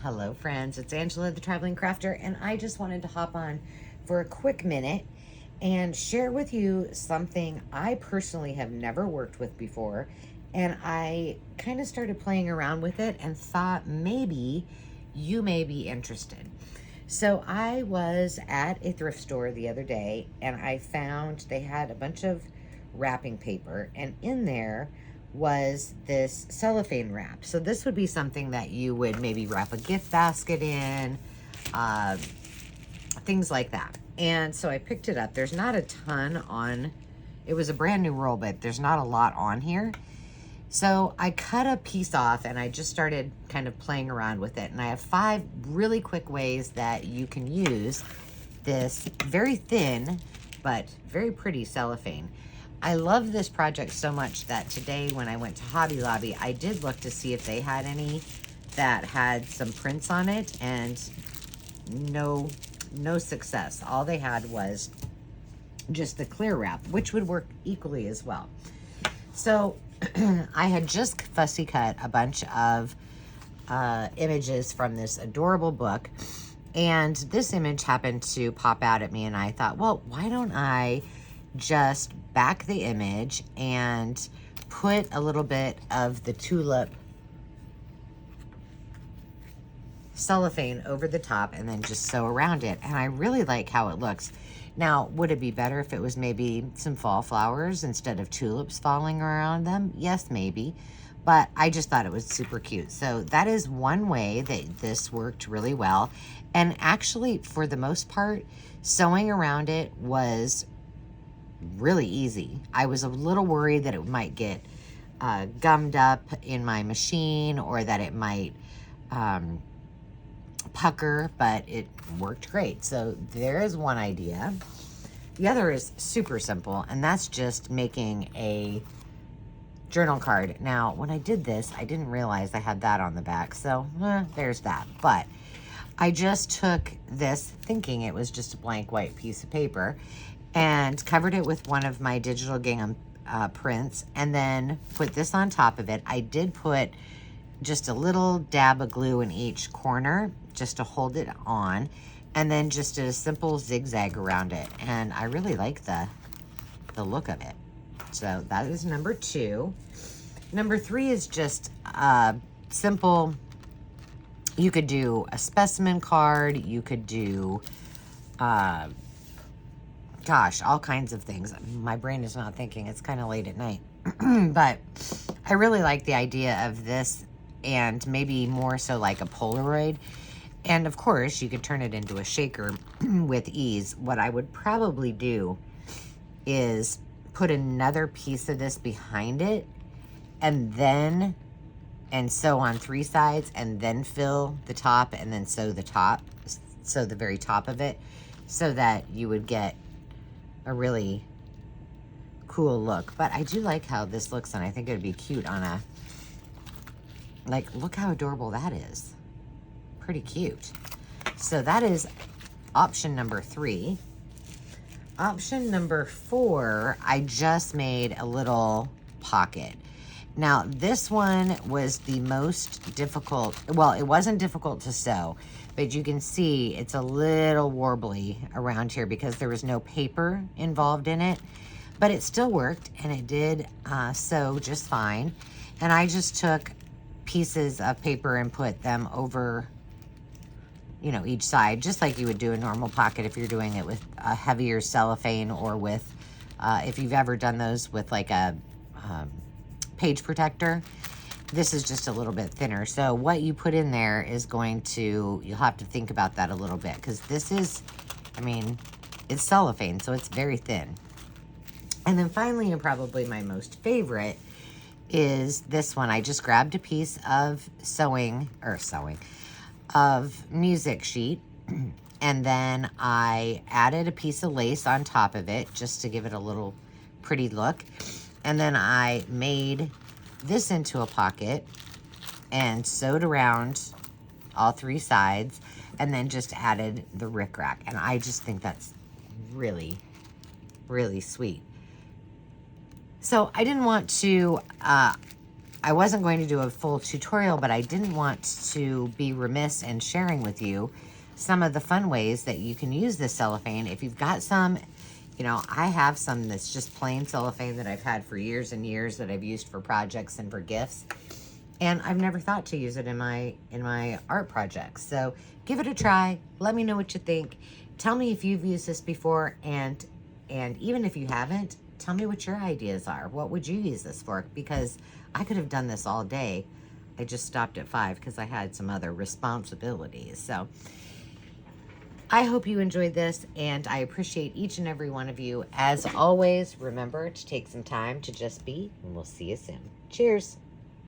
Hello friends, it's Angela the Traveling Crafter, and I just wanted to hop on for a quick minute and share with you something I personally have never worked with before, and I kind of started playing around with it and thought maybe you may be interested. So I was at a thrift store the other day and I found they had a bunch of wrapping paper, and in there was this cellophane wrap. So this would be something that you would maybe wrap a gift basket in, uh, things like that. And so I picked it up. There's not a ton on, it was a brand new roll, but there's not a lot on here. So I cut a piece off and I just started kind of playing around with it. And I have 5 really quick ways that you can use this very thin but very pretty cellophane. I love this project so much that today when I went to Hobby Lobby, I did look to see if they had any that had some prints on it, and no success. All they had was just the clear wrap, which would work equally as well. So I had just fussy cut a bunch of images from this adorable book, and this image happened to pop out at me, and I thought, well, why don't I just back the image and put a little bit of the tulip cellophane over the top and then just sew around it. And I really like how it looks. Now, would it be better if it was maybe some fall flowers instead of tulips falling around them? Yes, maybe. But I just thought it was super cute. So that is one way that this worked really well. And actually, for the most part, sewing around it was really easy. I was a little worried that it might get gummed up in my machine, or that it might pucker, but it worked great. So there is one idea. The other is super simple, and that's just making a journal card. Now, when I did this, I didn't realize I had that on the back, so there's that. But I just took this thinking it was just a blank white piece of paper and covered it with one of my digital gingham prints, and then put this on top of it. I did put just a little dab of glue in each corner just to hold it on, and then just did a simple zigzag around it, and I really like the look of it. So that is number 2. Number 3 is just simple. You could do a specimen card, you could do gosh, all kinds of things. My brain is not thinking. It's kind of late at night. But I really like the idea of this, and maybe more so like a Polaroid. And of course, you could turn it into a shaker with ease. What I would probably do is put another piece of this behind it, and sew on 3 sides, and then fill the top, and then sew the very top of it, so that you would get a really cool look. But I do like how this looks, and I think it would be cute on a, like, look how adorable that is. Pretty cute. So that is option number 3. Option number 4, I just made a little pocket. Now, this one was the most difficult. Well, it wasn't difficult to sew, but you can see it's a little warbly around here because there was no paper involved in it, but it still worked, and it did sew just fine. And I just took pieces of paper and put them over, you know, each side, just like you would do a normal pocket if you're doing it with a heavier cellophane, or with, if you've ever done those with like a page protector. This is just a little bit thinner. So what you put in there is going to, you'll have to think about that a little bit, because this is, I mean, it's cellophane, so it's very thin. And then finally, and probably my most favorite, is this one. I just grabbed a piece of of music sheet, and then I added a piece of lace on top of it just to give it a little pretty look. And then I made this into a pocket and sewed around all 3 sides, and then just added the rickrack. And I just think that's really, really sweet. So I didn't want to I wasn't going to do a full tutorial, but I didn't want to be remiss in sharing with you some of the fun ways that you can use this cellophane. If you've got some, you know, I have some that's just plain cellophane that I've had for years and years that I've used for projects and for gifts. And I've never thought to use it in my art projects. So give it a try. Let me know what you think. Tell me if you've used this before, and even if you haven't, tell me what your ideas are. What would you use this for? Because I could have done this all day. I just stopped at 5 because I had some other responsibilities. So I hope you enjoyed this, and I appreciate each and every one of you. As always, remember to take some time to just be, and we'll see you soon. Cheers.